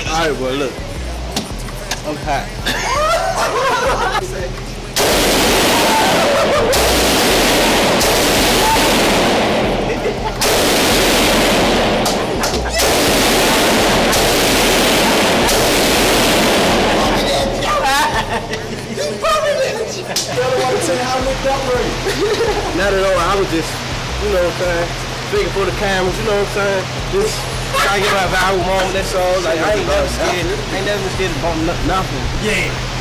Alright, boy, look. I'm hot. Not at all. I was just, you know what I'm saying, thinking for the cameras, you know what I'm saying? Just trying to get my viral moment, that's all. Like, I ain't never scared. I ain't never been scared to bump nothing. Yeah.